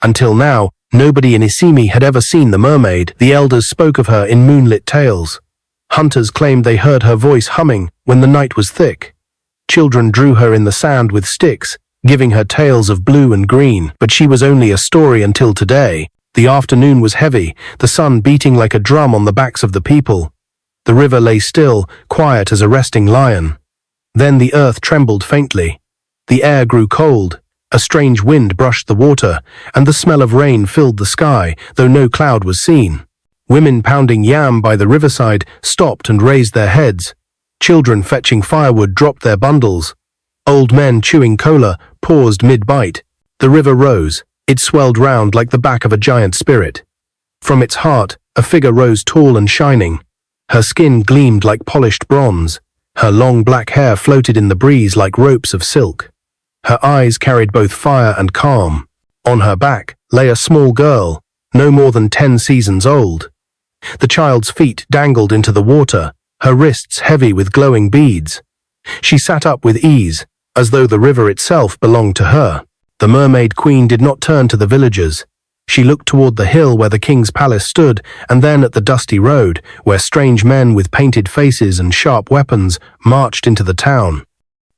Until now, nobody in Isimi had ever seen the mermaid. The elders spoke of her in moonlit tales. Hunters claimed they heard her voice humming when the night was thick. Children drew her in the sand with sticks, giving her tales of blue and green, but she was only a story until today. The afternoon was heavy, the sun beating like a drum on the backs of the people. The river lay still, quiet as a resting lion. Then the earth trembled faintly. The air grew cold. A strange wind brushed the water, and the smell of rain filled the sky, though no cloud was seen. Women pounding yam by the riverside stopped and raised their heads. Children fetching firewood dropped their bundles. Old men chewing cola paused mid-bite. The river rose. It swelled round like the back of a giant spirit. From its heart, a figure rose tall and shining. Her skin gleamed like polished bronze. Her long black hair floated in the breeze like ropes of silk. Her eyes carried both fire and calm. On her back lay a small girl, no more than 10 seasons old. The child's feet dangled into the water, her wrists heavy with glowing beads. She sat up with ease, as though the river itself belonged to her. The mermaid queen did not turn to the villagers. She looked toward the hill where the king's palace stood, and then at the dusty road, where strange men with painted faces and sharp weapons marched into the town.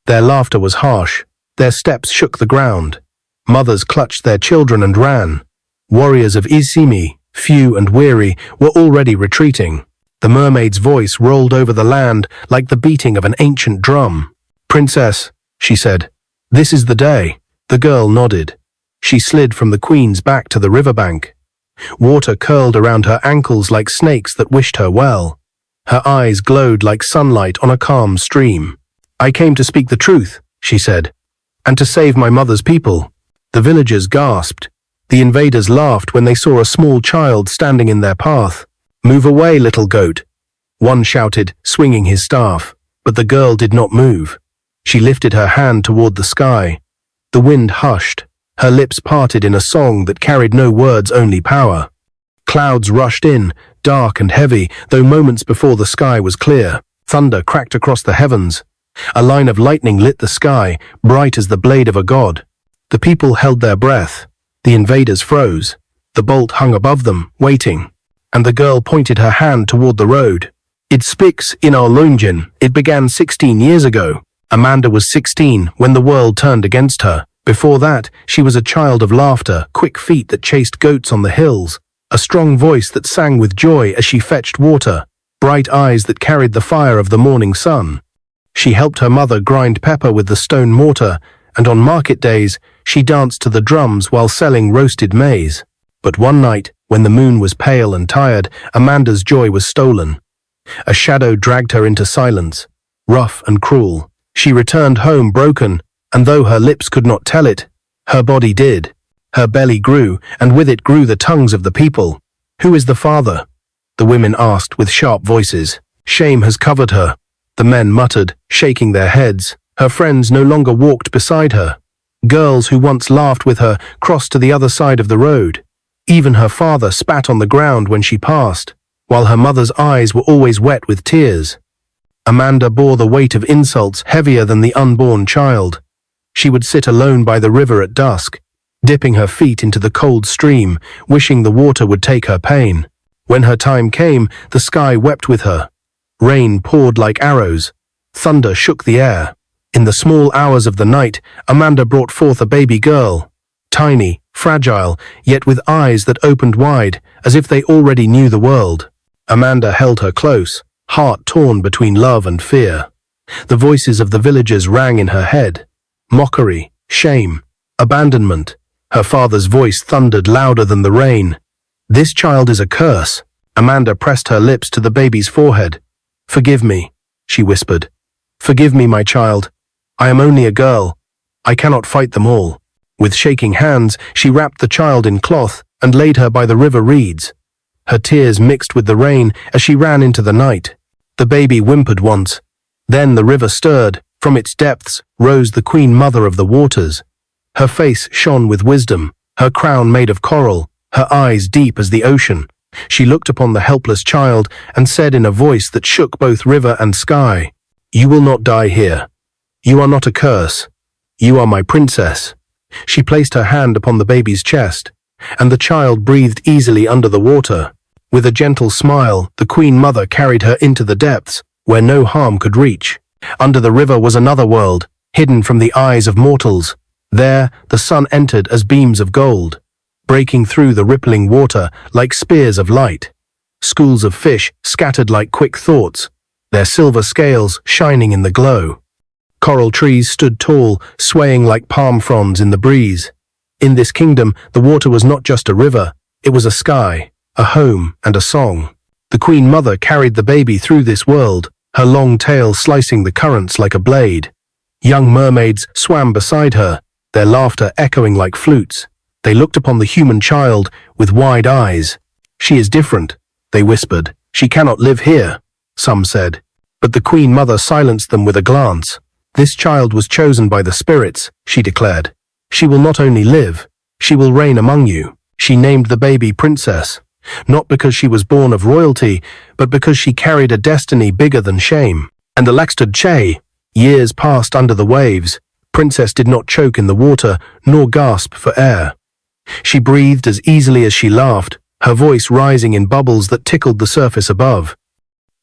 Their laughter was harsh. Their steps shook the ground. Mothers clutched their children and ran. Warriors of Isimi, few and weary, were already retreating. The mermaid's voice rolled over the land like the beating of an ancient drum. "Princess," she said, "this is the day." The girl nodded. She slid from the queen's back to the riverbank. Water curled around her ankles like snakes that wished her well. Her eyes glowed like sunlight on a calm stream. "I came to speak the truth," she said, "and to save my mother's people." The villagers gasped. The invaders laughed when they saw a small child standing in their path. "Move away, little goat," one shouted, swinging his staff. But the girl did not move. She lifted her hand toward the sky. The wind hushed. Her lips parted in a song that carried no words, only power. Clouds rushed in, dark and heavy, though moments before the sky was clear. Thunder cracked across the heavens. A line of lightning lit the sky, bright as the blade of a god. The people held their breath. The invaders froze. The bolt hung above them, waiting. And the girl pointed her hand toward the road. "It speaks in our Lunjin. It began 16 years ago." Amanda was 16 when the world turned against her. Before that, she was a child of laughter, quick feet that chased goats on the hills, a strong voice that sang with joy as she fetched water, bright eyes that carried the fire of the morning sun. She helped her mother grind pepper with the stone mortar, and on market days, she danced to the drums while selling roasted maize. But one night, when the moon was pale and tired, Amanda's joy was stolen. A shadow dragged her into silence, rough and cruel. She returned home broken, and though her lips could not tell it, her body did. Her belly grew, and with it grew the tongues of the people. "Who is the father?" the women asked with sharp voices. Shame has covered her, the men muttered, shaking their heads. Her friends no longer walked beside her. Girls who once laughed with her crossed to the other side of the road. Even her father spat on the ground when she passed, while her mother's eyes were always wet with tears. Amanda bore the weight of insults heavier than the unborn child. She would sit alone by the river at dusk, dipping her feet into the cold stream, wishing the water would take her pain. When her time came, the sky wept with her. Rain poured like arrows. Thunder shook the air. In the small hours of the night, Amanda brought forth a baby girl, tiny, fragile, yet with eyes that opened wide, as if they already knew the world. Amanda held her close, heart torn between love and fear. The voices of the villagers rang in her head. Mockery, shame, abandonment. Her father's voice thundered louder than the rain. "This child is a curse." Amanda pressed her lips to the baby's forehead. "Forgive me," she whispered. "Forgive me, my child. I am only a girl. I cannot fight them all." With shaking hands, she wrapped the child in cloth and laid her by the river reeds. Her tears mixed with the rain as she ran into the night. The baby whimpered once. Then the river stirred. From its depths rose the queen mother of the waters. Her face shone with wisdom, her crown made of coral, her eyes deep as the ocean. She looked upon the helpless child and said in a voice that shook both river and sky, "You will not die here. You are not a curse. You are my princess." She placed her hand upon the baby's chest. and the child breathed easily under the water. With a gentle smile, the Queen Mother carried her into the depths, where no harm could reach. Under the river was another world, hidden from the eyes of mortals. There, the sun entered as beams of gold, breaking through the rippling water like spears of light. Schools of fish scattered like quick thoughts, their silver scales shining in the glow. Coral trees stood tall, swaying like palm fronds in the breeze. In this kingdom, the water was not just a river, it was a sky, a home, and a song. The Queen Mother carried the baby through this world, her long tail slicing the currents like a blade. Young mermaids swam beside her, their laughter echoing like flutes. They looked upon the human child with wide eyes. "She is different," they whispered. "She cannot live here," some said. But the Queen Mother silenced them with a glance. "This child was chosen by the spirits," she declared. "She will not only live, she will reign among you." She named the baby Princess, not because she was born of royalty, but because she carried a destiny bigger than shame. And the Laxtud Che. Years passed under the waves. Princess did not choke in the water, nor gasp for air. She breathed as easily as she laughed, her voice rising in bubbles that tickled the surface above.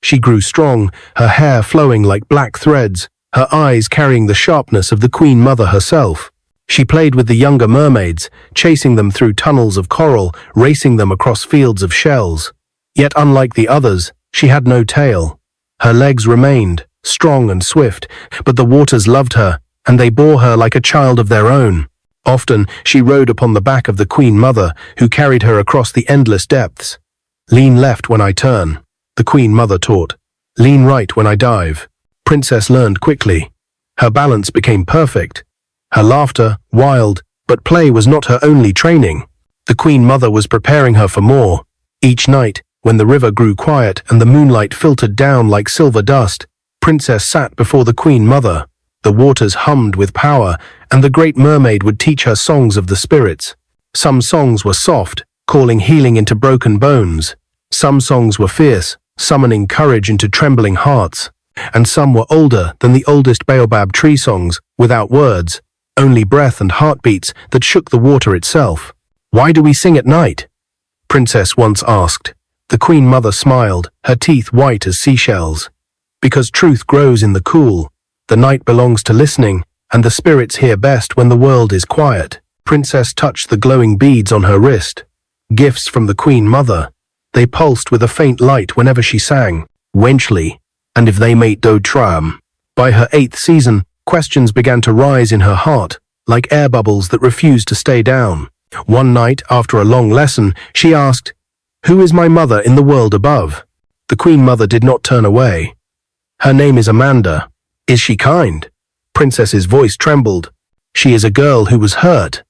She grew strong, her hair flowing like black threads, her eyes carrying the sharpness of the Queen Mother herself. She played with the younger mermaids, chasing them through tunnels of coral, racing them across fields of shells. Yet unlike the others, she had no tail. Her legs remained, strong and swift, but the waters loved her, and they bore her like a child of their own. Often she rode upon the back of the Queen Mother, who carried her across the endless depths. "Lean left when I turn," the Queen Mother taught. "Lean right when I dive." Princess learned quickly. Her balance became perfect. Her laughter, wild, but play was not her only training. The Queen Mother was preparing her for more. Each night, when the river grew quiet and the moonlight filtered down like silver dust, Princess sat before the Queen Mother. The waters hummed with power, and the great mermaid would teach her songs of the spirits. Some songs were soft, calling healing into broken bones. Some songs were fierce, summoning courage into trembling hearts. And some were older than the oldest baobab tree songs, without words, only breath and heartbeats that shook the water itself. "Why do we sing at night?" Princess once asked. The Queen Mother smiled, her teeth white as seashells. "Because truth grows in the cool. The night belongs to listening, and the spirits hear best when the world is quiet." Princess touched the glowing beads on her wrist. Gifts from the Queen Mother. They pulsed with a faint light whenever she sang, "Wenchly," and "If they mate do tram." By her 8th season, questions began to rise in her heart, like air bubbles that refused to stay down. One night, after a long lesson, she asked, "Who is my mother in the world above?" The Queen Mother did not turn away. "Her name is Amanda. Is she kind?" Princess's voice trembled. "She is a girl who was hurt,"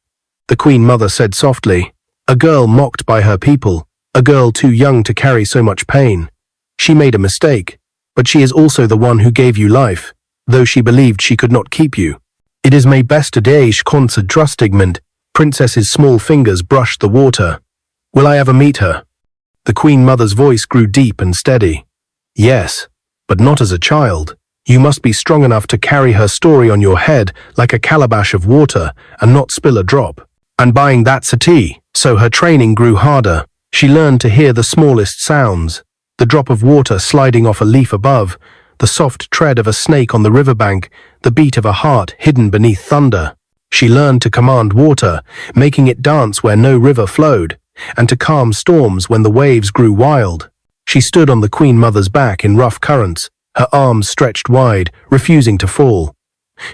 the Queen Mother said softly. "A girl mocked by her people, a girl too young to carry so much pain. She made a mistake, but she is also the one who gave you life, though she believed she could not keep you. It is my beste days konse drustigment." Princess's small fingers brushed the water. "Will I ever meet her?" The Queen Mother's voice grew deep and steady. "Yes, but not as a child. You must be strong enough to carry her story on your head like a calabash of water and not spill a drop." And buying that's a tea. So her training grew harder. She learned to hear the smallest sounds, the drop of water sliding off a leaf above, the soft tread of a snake on the riverbank, the beat of a heart hidden beneath thunder. She learned to command water, making it dance where no river flowed, and to calm storms when the waves grew wild. She stood on the Queen Mother's back in rough currents, her arms stretched wide, refusing to fall.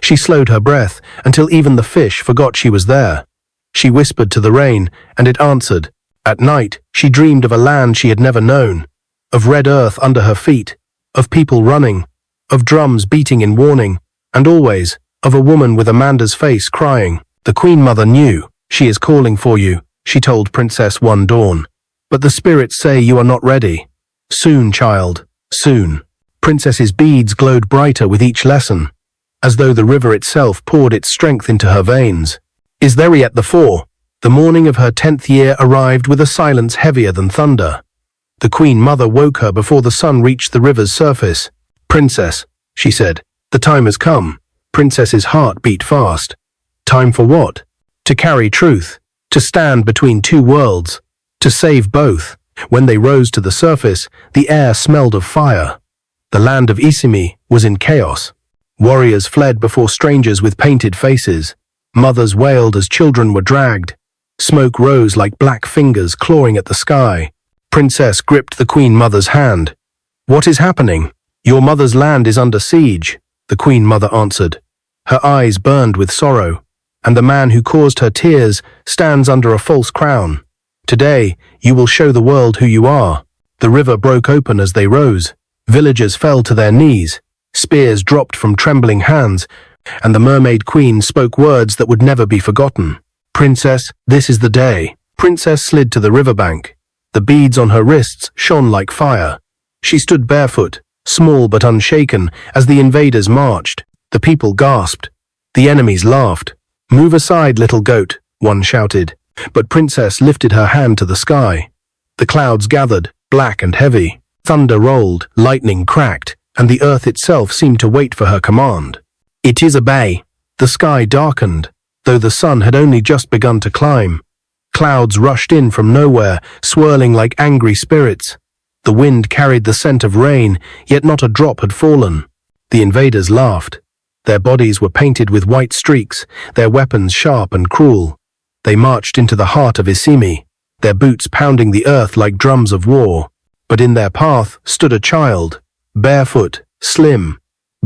She slowed her breath until even the fish forgot she was there. She whispered to the rain, and it answered. At night, she dreamed of a land she had never known, of red earth under her feet, of people running, of drums beating in warning, and always of a woman with Amanda's face crying. The Queen Mother knew. "She is calling for you," she told Princess one dawn. "But the spirits say you are not ready. Soon, child, soon." Princess's beads glowed brighter with each lesson, as though the river itself poured its strength into her veins. Is there yet the 4? The morning of her 10th year arrived with a silence heavier than thunder. The Queen Mother woke her before the sun reached the river's surface. "Princess," she said, "the time has come." Princess's heart beat fast. Time for what? To carry truth, to stand between two worlds, to save both. When they rose to the surface, the air smelled of fire. The land of Isimi was in chaos. Warriors fled before strangers with painted faces. Mothers wailed as children were dragged. Smoke rose like black fingers clawing at the sky. Princess gripped the Queen Mother's hand. "What is happening? Your mother's land is under siege," the Queen Mother answered. Her eyes burned with sorrow, and the man who caused her tears stands under a false crown. "Today, you will show the world who you are." The river broke open as they rose. Villagers fell to their knees. Spears dropped from trembling hands, and the Mermaid Queen spoke words that would never be forgotten. "Princess, this is the day." Princess slid to the riverbank. The beads on her wrists shone like fire. She stood barefoot, small but unshaken, as the invaders marched. The people gasped. The enemies laughed. "Move aside, little goat," one shouted. But Princess lifted her hand to the sky. The clouds gathered, black and heavy. Thunder rolled, lightning cracked, and the earth itself seemed to wait for her command. "It is obey." The sky darkened, though the sun had only just begun to climb. Clouds rushed in from nowhere, swirling like angry spirits. The wind carried the scent of rain, yet not a drop had fallen. The invaders laughed. Their bodies were painted with white streaks, their weapons sharp and cruel. They marched into the heart of Isimi, their boots pounding the earth like drums of war. But in their path stood a child, barefoot, slim,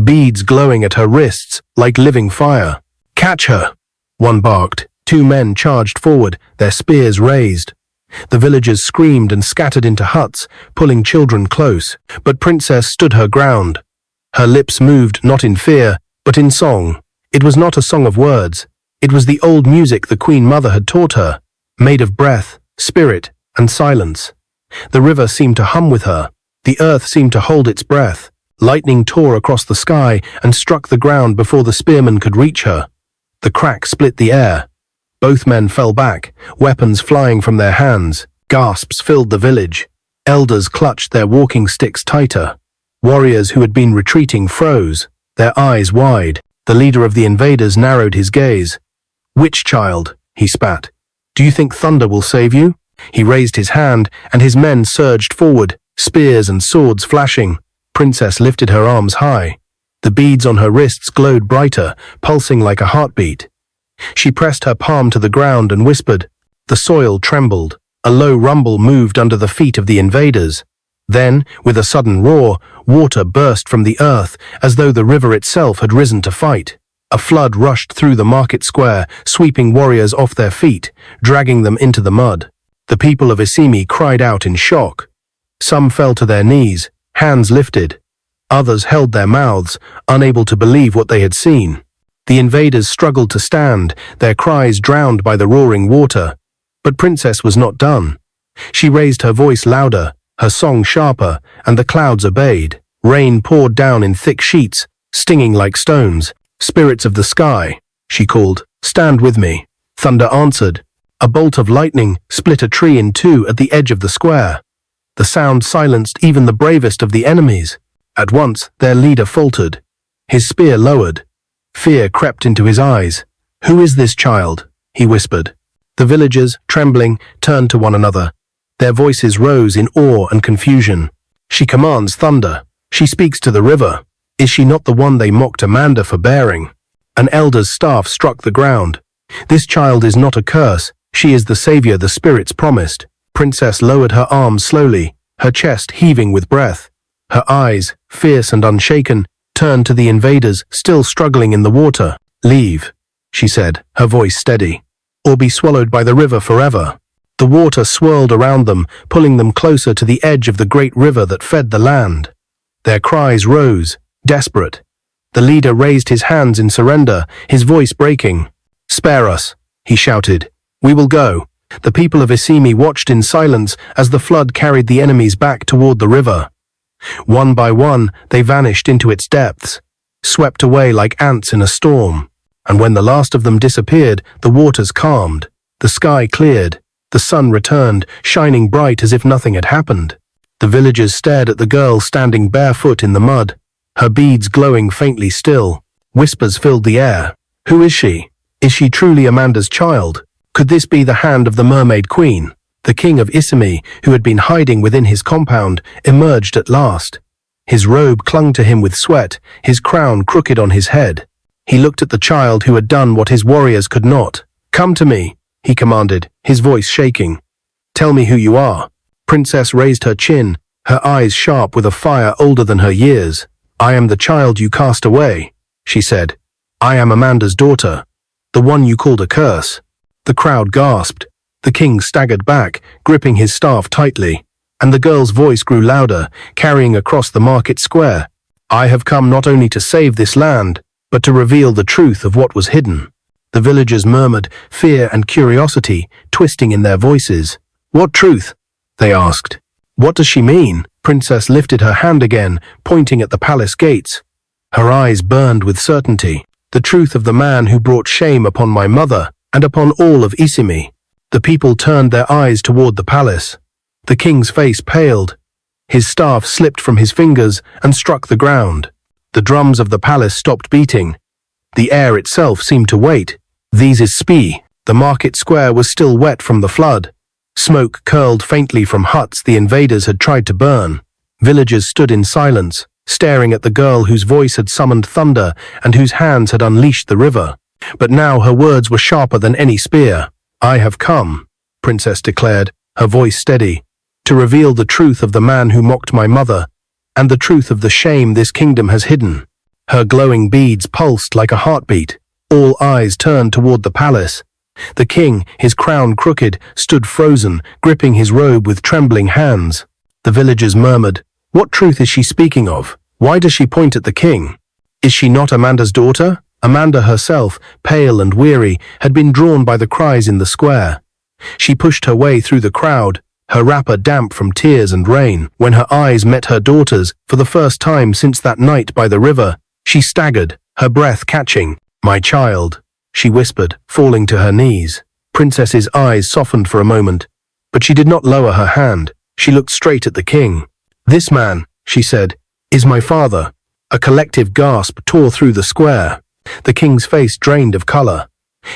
beads glowing at her wrists like living fire. "Catch her!" one barked. Two men charged forward, their spears raised. The villagers screamed and scattered into huts, pulling children close. But Princess stood her ground. Her lips moved not in fear, but in song. It was not a song of words. It was the old music the Queen Mother had taught her, made of breath, spirit, and silence. The river seemed to hum with her. The earth seemed to hold its breath. Lightning tore across the sky and struck the ground before the spearmen could reach her. The crack split the air. Both men fell back, weapons flying from their hands. Gasps filled the village. Elders clutched their walking sticks tighter. Warriors who had been retreating froze, their eyes wide. The leader of the invaders narrowed his gaze. "Witch child," he spat. "Do you think thunder will save you?" He raised his hand, and his men surged forward, spears and swords flashing. Princess lifted her arms high. The beads on her wrists glowed brighter, pulsing like a heartbeat. She pressed her palm to the ground and whispered. The soil trembled. A low rumble moved under the feet of the invaders. Then, with a sudden roar, water burst from the earth, as though the river itself had risen to fight. A flood rushed through the market square, sweeping warriors off their feet, dragging them into the mud. The people of Isimi cried out in shock. Some fell to their knees, hands lifted. Others held their mouths, unable to believe what they had seen. The invaders struggled to stand, their cries drowned by the roaring water. But Princess was not done. She raised her voice louder, her song sharper, and the clouds obeyed. Rain poured down in thick sheets, stinging like stones. "Spirits of the sky," she called, "stand with me." Thunder answered. A bolt of lightning split a tree in two at the edge of the square. The sound silenced even the bravest of the enemies. At once, their leader faltered. His spear lowered. Fear crept into his eyes. "Who is this child?" he whispered. The villagers, trembling, turned to one another. Their voices rose in awe and confusion. "She commands thunder. She speaks to the river. Is she not the one they mocked Amanda for bearing?" An elder's staff struck the ground. "This child is not a curse. She is the savior the spirits promised." Princess lowered her arms slowly, her chest heaving with breath. Her eyes, fierce and unshaken, turned to the invaders still struggling in the water. "Leave," she said, her voice steady, "or be swallowed by the river forever." The water swirled around them, pulling them closer to the edge of the great river that fed the land. Their cries rose, desperate. The leader raised his hands in surrender, his voice breaking. "Spare us," he shouted. "We will go." The people of Isimi watched in silence as the flood carried the enemies back toward the river. One by one, they vanished into its depths, swept away like ants in a storm. And when the last of them disappeared, the waters calmed. The sky cleared. The sun returned, shining bright as if nothing had happened. The villagers stared at the girl standing barefoot in the mud, her beads glowing faintly still. Whispers filled the air. "Who is she? Is she truly Amanda's child? Could this be the hand of the Mermaid Queen? The king of Isimi, who had been hiding within his compound, emerged at last. His robe clung to him with sweat, his crown crooked on his head. He looked at the child who had done what his warriors could not. "Come to me," he commanded, his voice shaking. "Tell me who you are." Princess raised her chin, her eyes sharp with a fire older than her years. "I am the child you cast away," she said. "I am Amanda's daughter, the one you called a curse." The crowd gasped. The king staggered back, gripping his staff tightly, and the girl's voice grew louder, carrying across the market square. "I have come not only to save this land, but to reveal the truth of what was hidden." The villagers murmured, fear and curiosity twisting in their voices. "What truth?" they asked. "What does she mean?" Princess lifted her hand again, pointing at the palace gates. Her eyes burned with certainty. "The truth of the man who brought shame upon my mother and upon all of Isimi." The people turned their eyes toward the palace. The king's face paled. His staff slipped from his fingers and struck the ground. The drums of the palace stopped beating. The air itself seemed to wait. These is Isimi. The market square was still wet from the flood. Smoke curled faintly from huts the invaders had tried to burn. Villagers stood in silence, staring at the girl whose voice had summoned thunder and whose hands had unleashed the river. But now her words were sharper than any spear. "I have come," Princess declared, her voice steady, "to reveal the truth of the man who mocked my mother, and the truth of the shame this kingdom has hidden." Her glowing beads pulsed like a heartbeat. All eyes turned toward the palace. The king, his crown crooked, stood frozen, gripping his robe with trembling hands. The villagers murmured, "What truth is she speaking of? Why does she point at the king? Is she not Amanda's daughter?" Amanda herself, pale and weary, had been drawn by the cries in the square. She pushed her way through the crowd, her wrapper damp from tears and rain. When her eyes met her daughter's, for the first time since that night by the river, she staggered, her breath catching. "My child," she whispered, falling to her knees. Princess's eyes softened for a moment, but she did not lower her hand. She looked straight at the king. "This man," she said, "is my father." A collective gasp tore through the square. The king's face drained of color.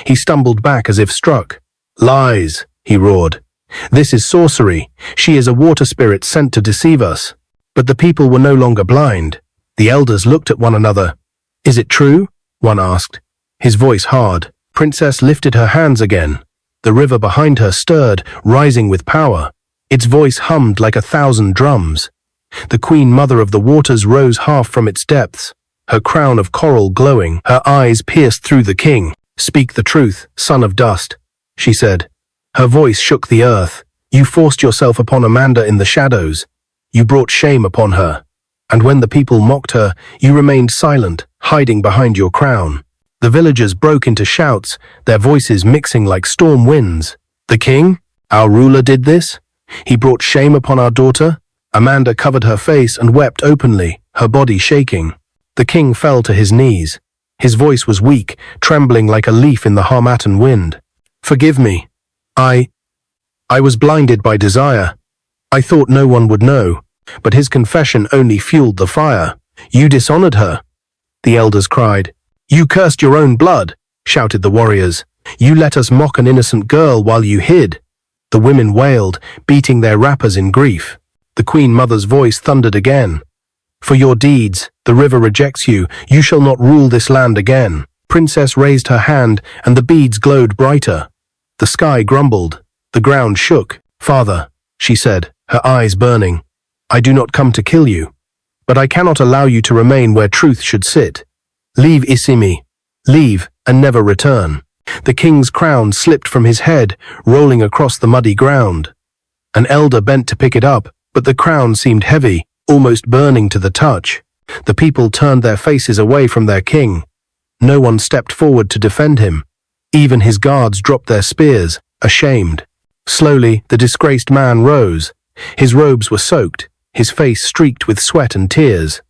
He stumbled back as if struck. "Lies," he roared. "This is sorcery. She is a water spirit sent to deceive us." But the people were no longer blind. The elders looked at one another. "Is it true?" one asked, his voice hard. Princess lifted her hands again. The river behind her stirred, rising with power. Its voice hummed like 1,000 drums. The queen mother of the waters rose half from its depths, her crown of coral glowing, her eyes pierced through the king. "Speak the truth, son of dust," she said. Her voice shook the earth. "You forced yourself upon Amanda in the shadows. You brought shame upon her. And when the people mocked her, you remained silent, hiding behind your crown." The villagers broke into shouts, their voices mixing like storm winds. "The king? Our ruler did this? He brought shame upon our daughter?" Amanda covered her face and wept openly, her body shaking. The king fell to his knees. His voice was weak, trembling like a leaf in the Harmattan wind. "Forgive me. I was blinded by desire. I thought no one would know, but his confession only fueled the fire." "You dishonored her," the elders cried. "You cursed your own blood," shouted the warriors. "You let us mock an innocent girl while you hid." The women wailed, beating their wrappers in grief. The queen mother's voice thundered again. "For your deeds, the river rejects you. You shall not rule this land again." Princess raised her hand, and the beads glowed brighter. The sky grumbled. The ground shook. "Father," she said, her eyes burning, "I do not come to kill you, but I cannot allow you to remain where truth should sit. Leave Isimi. Leave and never return." The king's crown slipped from his head, rolling across the muddy ground. An elder bent to pick it up, but the crown seemed heavy, almost burning to the touch. The people turned their faces away from their king. No one stepped forward to defend him. Even his guards dropped their spears, ashamed. Slowly, the disgraced man rose. His robes were soaked, his face streaked with sweat and tears.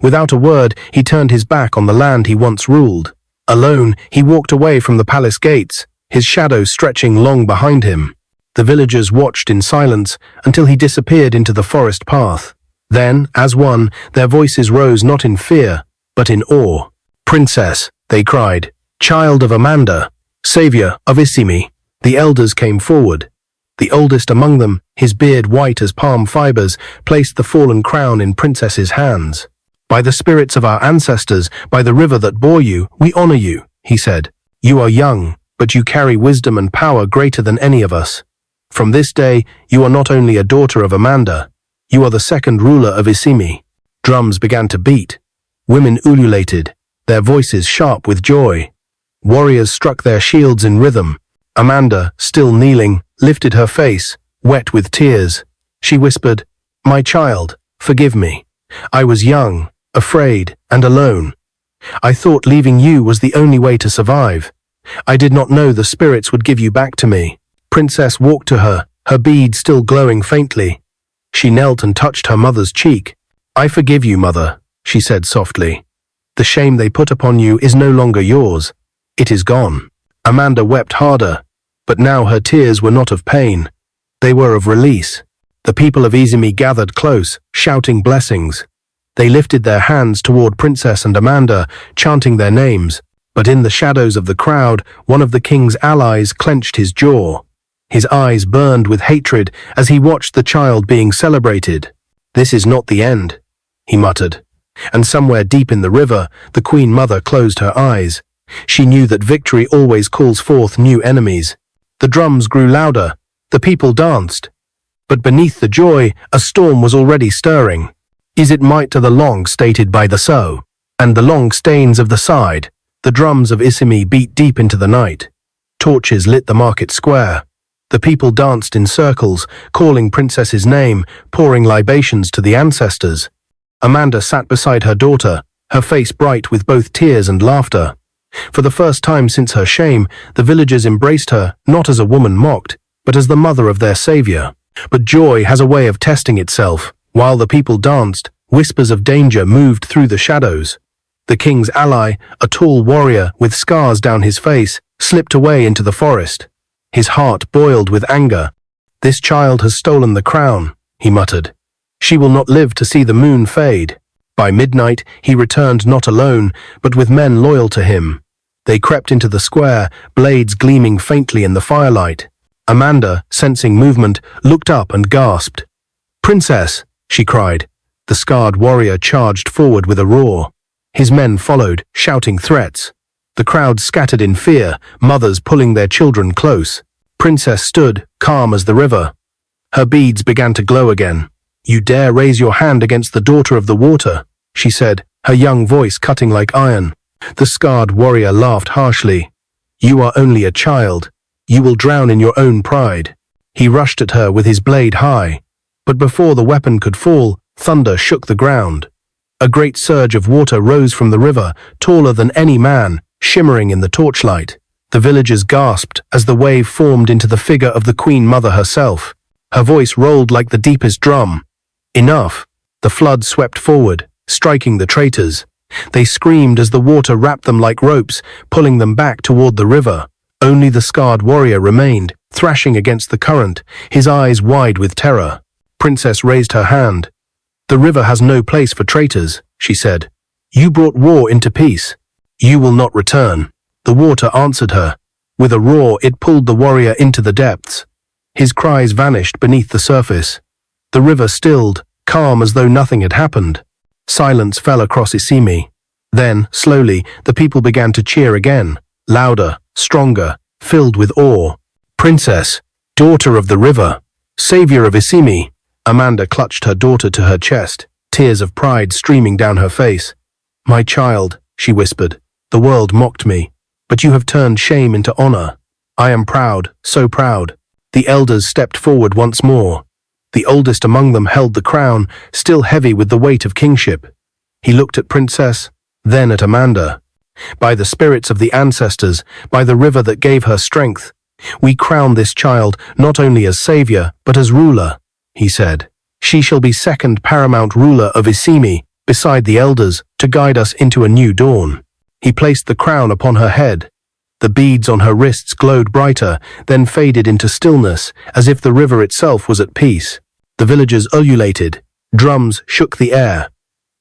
Without a word, he turned his back on the land he once ruled. Alone, he walked away from the palace gates, his shadow stretching long behind him. The villagers watched in silence until he disappeared into the forest path. Then, as one, their voices rose not in fear, but in awe. "Princess," they cried, "child of Amanda, savior of Isimi, The elders came forward. The oldest among them, his beard white as palm fibers, placed the fallen crown in Princess's hands. "By the spirits of our ancestors, by the river that bore you, we honor you," he said. "You are young, but you carry wisdom and power greater than any of us. From this day, you are not only a daughter of Amanda, you are the second ruler of Isimi." Drums began to beat. Women ululated, their voices sharp with joy. Warriors struck their shields in rhythm. Amanda, still kneeling, lifted her face, wet with tears. She whispered, "My child, forgive me. I was young, afraid, and alone. I thought leaving you was the only way to survive. I did not know the spirits would give you back to me." Princess walked to her bead still glowing faintly. She knelt and touched her mother's cheek. "I forgive you, mother," she said softly. "The shame they put upon you is no longer yours. It is gone." Amanda wept harder, but now her tears were not of pain. They were of release. The people of Isimi gathered close, shouting blessings. They lifted their hands toward Princess and Amanda, chanting their names. But in the shadows of the crowd, one of the king's allies clenched his jaw. His eyes burned with hatred as he watched the child being celebrated. "This is not the end," he muttered. And somewhere deep in the river, the Queen Mother closed her eyes. She knew that victory always calls forth new enemies. The drums grew louder. The people danced. But beneath the joy, a storm was already stirring. Is it might to the long stated by the so, and the long stains of the side? The drums of Isimi beat deep into the night. Torches lit the market square. The people danced in circles, calling Princess's name, pouring libations to the ancestors. Amanda sat beside her daughter, her face bright with both tears and laughter. For the first time since her shame, the villagers embraced her, not as a woman mocked, but as the mother of their savior. But joy has a way of testing itself. While the people danced, whispers of danger moved through the shadows. The king's ally, a tall warrior with scars down his face, slipped away into the forest. His heart boiled with anger. "This child has stolen the crown," he muttered. "She will not live to see the moon fade." By midnight, he returned not alone, but with men loyal to him. They crept into the square, blades gleaming faintly in the firelight. Amanda, sensing movement, looked up and gasped. "Princess!" she cried. The scarred warrior charged forward with a roar. His men followed, shouting threats. The crowd scattered in fear, mothers pulling their children close. Princess stood, calm as the river. Her beads began to glow again. "You dare raise your hand against the daughter of the water," she said, her young voice cutting like iron. The scarred warrior laughed harshly. "You are only a child. You will drown in your own pride." He rushed at her with his blade high. But before the weapon could fall, thunder shook the ground. A great surge of water rose from the river, taller than any man, shimmering in the torchlight. The villagers gasped as the wave formed into the figure of the Queen Mother herself. Her voice rolled like the deepest drum. Enough! The flood swept forward, striking the traitors. They screamed as the water wrapped them like ropes, pulling them back toward the river. Only the scarred warrior remained, thrashing against the current, his eyes wide with terror. Princess raised her hand. "The river has no place for traitors," she said. "You brought war into peace. You will not return." The water answered her. With a roar, it pulled the warrior into the depths. His cries vanished beneath the surface. The river stilled, calm as though nothing had happened. Silence fell across Isimi. Then, slowly, the people began to cheer again, louder, stronger, filled with awe. "Princess, daughter of the river, savior of Isimi." Amanda clutched her daughter to her chest, tears of pride streaming down her face. "My child," she whispered, "the world mocked me, but you have turned shame into honor. I am proud, so proud." The elders stepped forward once more. The oldest among them held the crown, still heavy with the weight of kingship. He looked at Princess, then at Amanda. "By the spirits of the ancestors, by the river that gave her strength, we crown this child not only as savior, but as ruler," he said. "She shall be second paramount ruler of Isimi, beside the elders, to guide us into a new dawn." He placed the crown upon her head. The beads on her wrists glowed brighter, then faded into stillness, as if the river itself was at peace. The villagers ululated. Drums shook the air.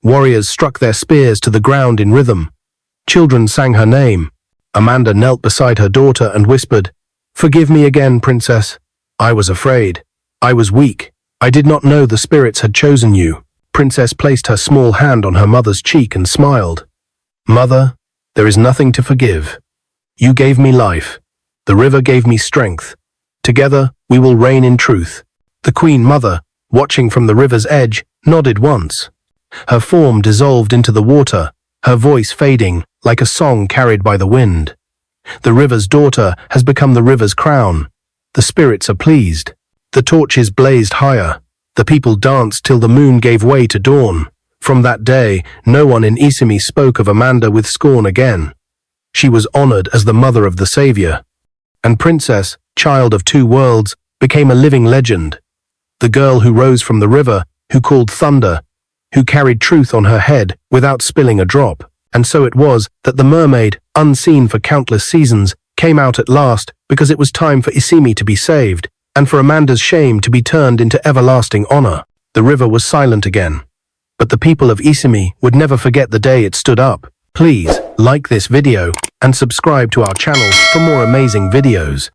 Warriors struck their spears to the ground in rhythm. Children sang her name. Amanda knelt beside her daughter and whispered, Forgive me again, princess. I was afraid. I was weak. I did not know the spirits had chosen you. Princess placed her small hand on her mother's cheek and smiled. Mother, there is nothing to forgive. You gave me life. The river gave me strength. Together, we will reign in truth. The Queen Mother, watching from the river's edge, nodded once. Her form dissolved into the water, her voice fading like a song carried by the wind. The river's daughter has become the river's crown. The spirits are pleased. The torches blazed higher. The people danced till the moon gave way to dawn. From that day, no one in Isimi spoke of Amanda with scorn again. She was honored as the mother of the Savior. And Princess, child of two worlds, became a living legend. The girl who rose from the river, who called thunder, who carried truth on her head without spilling a drop. And so it was that the mermaid, unseen for countless seasons, came out at last because it was time for Isimi to be saved, and for Amanda's shame to be turned into everlasting honor. The river was silent again. But the people of Isimi would never forget the day it stood up. Please like this video and subscribe to our channel for more amazing videos.